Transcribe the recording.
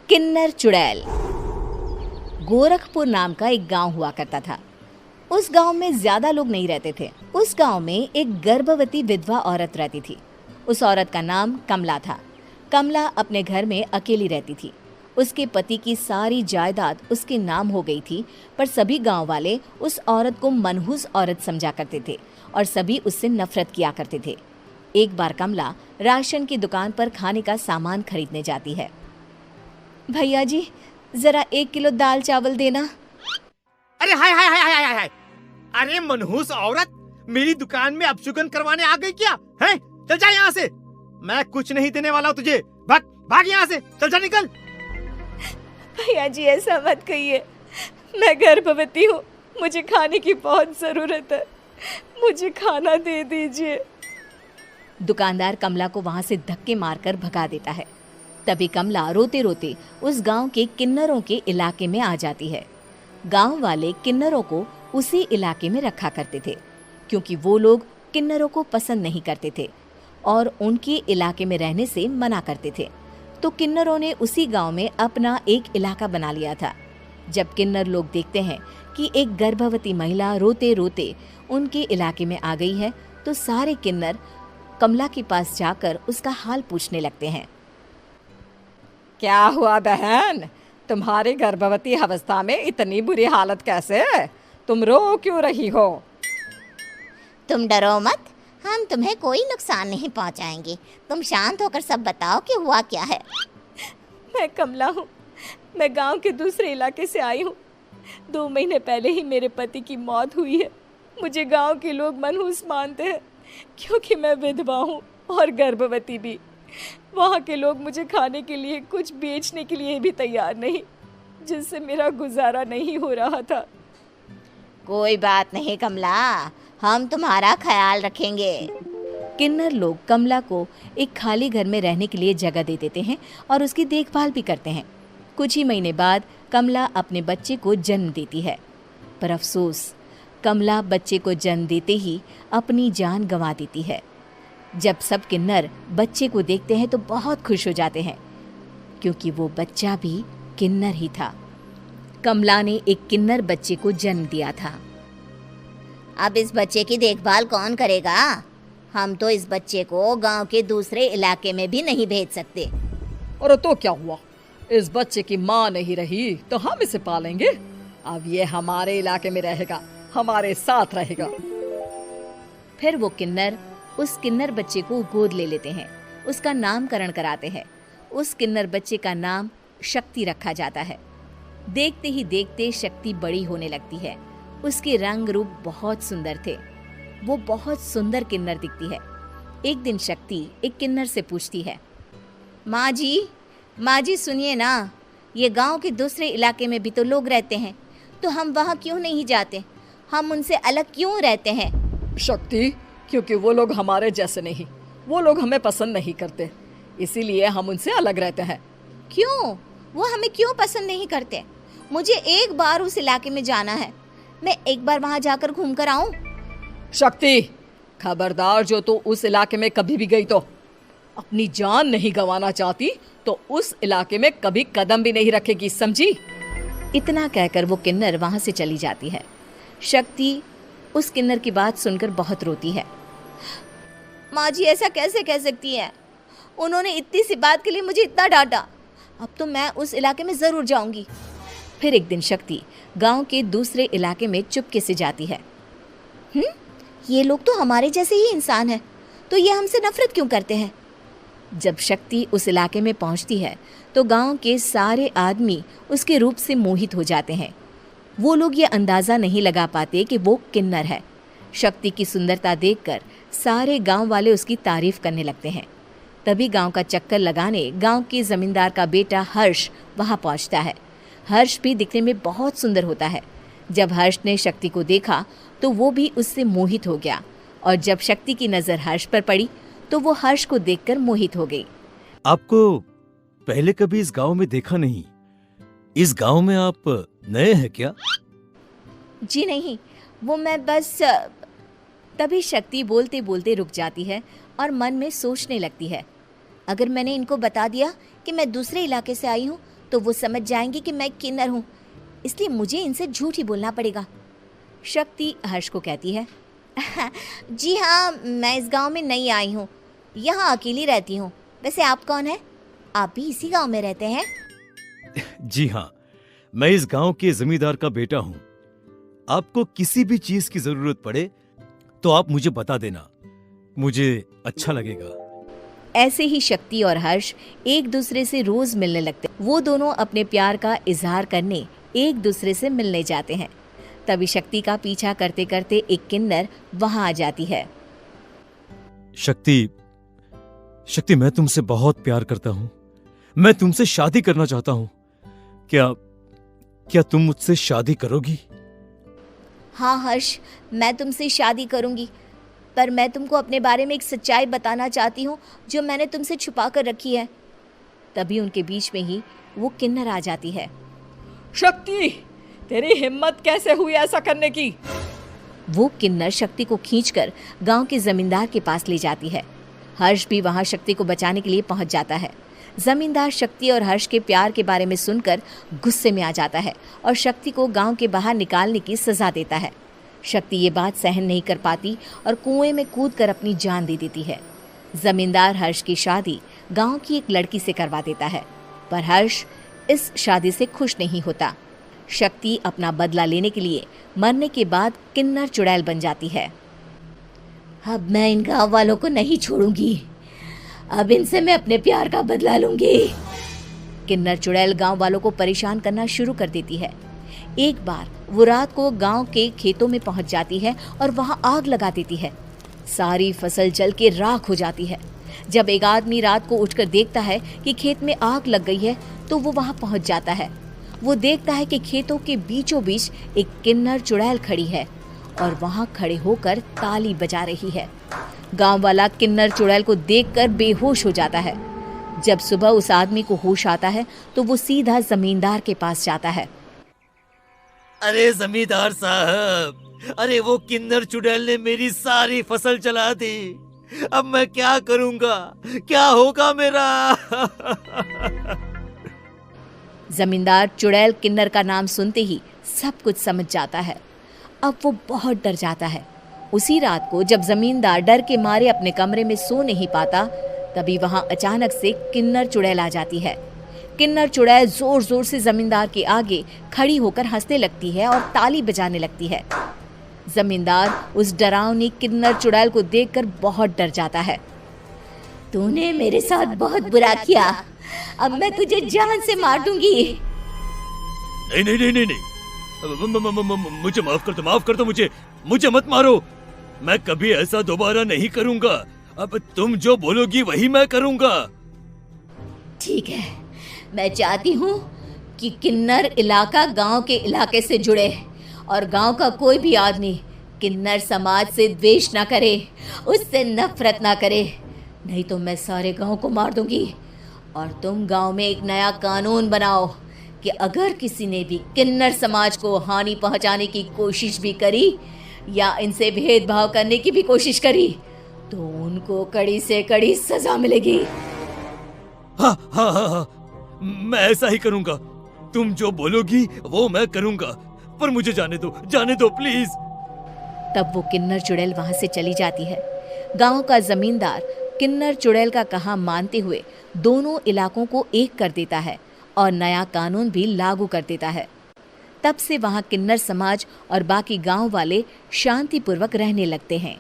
किन्नर चुड़ैल। गोरखपुर नाम का एक गांव हुआ करता था। उस गांव में ज्यादा लोग नहीं रहते थे। उस गांव में एक गर्भवती विधवा औरत रहती थी। उस औरत का नाम कमला था। कमला अपने घर में अकेली रहती थी। उसके पति की सारी जायदाद उसके नाम हो गई थी, पर सभी गांव वाले उस औरत को मनहूस औरत समझा करते थे और सभी उससे नफरत किया करते थे। एक बार कमला राशन की दुकान पर खाने का सामान खरीदने जाती है। भैया जी, जरा 1 किलो दाल चावल देना। अरे हाय हाय हाय हाय हाय! अरे मनहूस औरत, मेरी दुकान में अपशुगन करवाने आ गई क्या? हैं? चल जा यहाँ से, मैं कुछ नहीं देने वाला हूँ तुझे। भाग भाग यहाँ से, चल जा, निकल। भैया जी, ऐसा मत कहिए, मैं गर्भवती हूँ, मुझे खाने की बहुत जरूरत है, मुझे खाना दे दीजिए। दुकानदार कमला को वहां से धक्के मारकर भगा देता है। तभी कमला रोते रोते उस गांव के किन्नरों के इलाके में आ जाती है। गांव वाले किन्नरों को उसी इलाके में रखा करते थे, क्योंकि वो लोग किन्नरों को पसंद नहीं करते थे और उनके इलाके में रहने से मना करते थे। तो किन्नरों ने उसी गांव में अपना एक इलाका बना लिया था। जब किन्नर लोग देखते हैं कि एक गर्भवती महिला रोते रोते उनके इलाके में आ गई है, तो सारे किन्नर कमला के पास जाकर उसका हाल पूछने लगते हैं। क्या हुआ बहन, तुम्हारी गर्भवती अवस्था में इतनी बुरी हालत कैसे? तुम रो क्यों रही हो? तुम डरो मत, हम तुम्हें कोई नुकसान नहीं पहुंचाएंगे। तुम शांत होकर सब बताओ कि हुआ क्या है। मैं कमला हूँ, मैं गांव के दूसरे इलाके से आई हूँ। 2 महीने पहले ही मेरे पति की मौत हुई है। मुझे गांव के लोग मनहूस मानते हैं, क्योंकि मैं विधवा हूँ और गर्भवती भी। वहाँ के लोग मुझे खाने के लिए कुछ बेचने के लिए भी तैयार नहीं, जिससे मेरा गुजारा नहीं हो रहा था। कोई बात नहीं कमला, हम तुम्हारा ख्याल रखेंगे। किन्नर लोग कमला को एक खाली घर में रहने के लिए जगह दे देते हैं और उसकी देखभाल भी करते हैं। कुछ ही महीने बाद कमला अपने बच्चे को जन्म देती है, पर अफसोस, कमला बच्चे को जन्म देते ही अपनी जान गंवा देती है। जब सब किन्नर बच्चे को देखते हैं तो बहुत खुश हो जाते हैं, क्योंकि वो बच्चा भी किन्नर ही था। कमला ने एक किन्नर बच्चे को जन्म दिया था। अब इस बच्चे की देखभाल कौन करेगा? हम तो इस बच्चे को गांव के दूसरे इलाके में भी नहीं भेज सकते। और तो क्या हुआ, इस बच्चे की माँ नहीं रही तो हम इसे पालेंगे। अब ये हमारे इलाके में रहेगा, हमारे साथ रहेगा। फिर वो किन्नर उस किन्नर बच्चे को गोद ले लेते हैं, उसका नामकरण कराते हैं। उस किन्नर बच्चे का नाम शक्ति रखा जाता है। देखते ही देखते शक्ति बड़ी होने लगती है। उसके रंग रूप बहुत सुंदर थे। वो बहुत सुंदर किन्नर दिखती है। एक दिन शक्ति एक किन्नर से पूछती है, माँ जी सुनिए ना, ये गांव के दूसरे इलाके में भी तो लोग रहते हैं, तो हम वहाँ क्यों नहीं जाते? हम उनसे अलग क्यों रहते हैं? शक्ति, क्योंकि वो लोग हमारे जैसे नहीं, वो लोग हमें पसंद नहीं करते, इसीलिए हम उनसे अलग रहते हैं। क्यों? वो हमें क्यों पसंद नहीं करते? मुझे एक बार उस इलाके में जाना है, मैं एक बार वहाँ जाकर घूम कर आऊँ। शक्ति, खबरदार, जो तू उस इलाके में कभी भी गई तो अपनी जान नहीं गंवाना चाहती तो उस इलाके में कभी कदम भी नहीं रखेगी, समझी? इतना कहकर वो किन्नर वहाँ से चली जाती है। शक्ति उस किन्नर की बात सुनकर बहुत रोती है। माँ जी, ऐसा कैसे कह सकती हैं? उन्होंने इतनी सी बात के लिए मुझे इतना डांटा। अब तो मैं उस इलाके में ज़रूर जाऊंगी। फिर एक दिन शक्ति गांव के दूसरे इलाके में चुपके से जाती है। ये लोग तो हमारे जैसे ही इंसान हैं, तो ये हमसे नफरत क्यों करते हैं? जब शक्ति उस इलाके में पहुंचती है तो गांव के सारे आदमी उसके रूप से मोहित हो जाते हैं। वो लोग ये अंदाज़ा नहीं लगा पाते कि वो किन्नर है। शक्ति की सुंदरता देखकर सारे गांव वाले उसकी तारीफ करने लगते हैं। तभी गांव का चक्कर लगाने गांव के जमींदार का बेटा हर्ष वहां पहुंचता है। हर्ष भी दिखने में बहुत सुंदर होता है। जब हर्ष ने शक्ति को देखा तो वो भी उससे मोहित हो गया, और जब शक्ति की नज़र हर्ष पर पड़ी तो वो हर्ष को देखकर मोहित हो गई। आपको पहले कभी इस गांव में देखा नहीं। इस गांव में आप नए हैं क्या? जी नहीं, वो मैं बस। तभी शक्ति बोलते बोलते रुक जाती है और मन में सोचने लगती है, अगर मैंने इनको बता दिया कि मैं दूसरे इलाके से आई हूँ तो वो समझ जाएंगे कि मैं किन्नर हूँ, इसलिए मुझे इनसे झूठ ही बोलना पड़ेगा। शक्ति हर्ष को कहती है, जी हाँ, मैं इस गांव में नई आई हूँ, यहाँ अकेली रहती हूँ। वैसे आप कौन है? आप भी इसी गांव में रहते हैं? जी हाँ, मैं इस गांव के जमींदार का बेटा हूँ। आपको किसी भी चीज की जरूरत पड़े तो आप मुझे बता देना, मुझे अच्छा लगेगा। ऐसे ही शक्ति और हर्ष एक दूसरे से रोज मिलने लगते। वो दोनों अपने प्यार का इजहार करने एक दूसरे से मिलने जाते हैं। तभी शक्ति का पीछा करते करते एक किन्नर वहां आ जाती है। शक्ति, शक्ति, मैं तुमसे बहुत प्यार करता हूँ। मैं तुमसे शादी करना चाहता हूँ। क्या तुम मुझसे शादी करोगी? हाँ हर्ष, मैं तुमसे शादी करूँगी, पर मैं तुमको अपने बारे में एक सच्चाई बताना चाहती हूँ जो मैंने तुमसे छुपा कर रखी है। तभी उनके बीच में ही वो किन्नर आ जाती है। शक्ति, तेरी हिम्मत कैसे हुई ऐसा करने की? वो किन्नर शक्ति को खींचकर गांव के जमींदार के पास ले जाती है। हर्ष भी वहां शक्ति को बचाने के लिए पहुंच जाता है। जमींदार शक्ति और हर्ष के प्यार के बारे में सुनकर गुस्से में आ जाता है और शक्ति को गांव के बाहर निकालने की सजा देता है। शक्ति ये बात सहन नहीं कर पाती और कुएं में कूदकर अपनी जान दे देती है। जमींदार हर्ष की शादी गांव की एक लड़की से करवा देता है, पर हर्ष इस शादी से खुश नहीं होता। शक्ति अपना बदला लेने के लिए मरने के बाद किन्नर चुड़ैल बन जाती है। अब मैं इन गाँव वालों को नहीं छोड़ूंगी, अब इनसे मैं अपने प्यार का बदला लूंगी। किन्नर चुड़ैल गांव वालों को परेशान करना शुरू कर देती है। एक बार वो रात को गांव के खेतों में पहुंच जाती है और वहां आग लगा देती है। सारी फसल जल के राख हो जाती है। जब एक आदमी रात को उठकर देखता है कि खेत में आग लग गई है तो वो वहां पहुंच जाता है। वो देखता है कि खेतों के बीचों बीच एक किन्नर चुड़ैल खड़ी है और वहां खड़े होकर ताली बजा रही है। गांव वाला किन्नर चुड़ैल को देखकर बेहोश हो जाता है। जब सुबह उस आदमी को होश आता है तो वो सीधा जमींदार के पास जाता है। अरे जमींदार साहब, अरे वो किन्नर चुड़ैल ने मेरी सारी फसल जला दी। अब मैं क्या करूंगा? क्या होगा मेरा? जमींदार चुड़ैल किन्नर का नाम सुनते ही सब कुछ समझ जाता है। अब वो बहुत डर जाता है। उसी रात को जब जमींदार डर के मारे अपने कमरे में सो नहीं पाता, तभी वहां अचानक से किन्नर चुड़ैल आ जाती है। किन्नर चुड़ैल जोर जोर से जमींदार के आगे खड़ी होकर हंसने लगती है और ताली बजाने लगती है। जमींदार उस डरावनी किन्नर चुड़ैल को देखकर बहुत डर जाता है। तूने मेरे साथ बहुत बुरा किया, अब मैं तुझे जान से मार दूंगी। नहीं नहीं नहीं नहीं नहीं, मुझे माफ कर दो, मुझे मत मारो। मैं कभी ऐसा दोबारा नहीं करूंगा। अब तुम जो बोलोगी वही मैं करूंगा। ठीक है, मैं चाहती हूँ कि किन्नर इलाका गांव के इलाके से जुड़े और गांव का कोई भी आदमी किन्नर समाज से द्वेष ना करे, उससे नफरत ना करे, नहीं तो मैं सारे गांव को मार दूंगी। और तुम गांव में एक नया कानून बनाओ कि अगर किसी ने भी किन्नर समाज को हानि पहुंचाने की कोशिश भी करी या इनसे भेदभाव करने की भी कोशिश करी तो उनको कड़ी से कड़ी सजा मिलेगी। हाँ हाँ हाँ हाँ, मैं ऐसा ही करूंगा। तुम जो बोलोगी वो मैं करूंगा, पर मुझे जाने दो प्लीज। तब वो किन्नर चुड़ैल वहां से चली जाती है। गांव का जमींदार किन्नर चुड़ैल का कहा मानते हुए दोनों इलाकों को एक कर देता है और नया कानून भी लागू कर देता है। तब से वहां किन्नर समाज और बाकी गांव वाले शांतिपूर्वक रहने लगते हैं।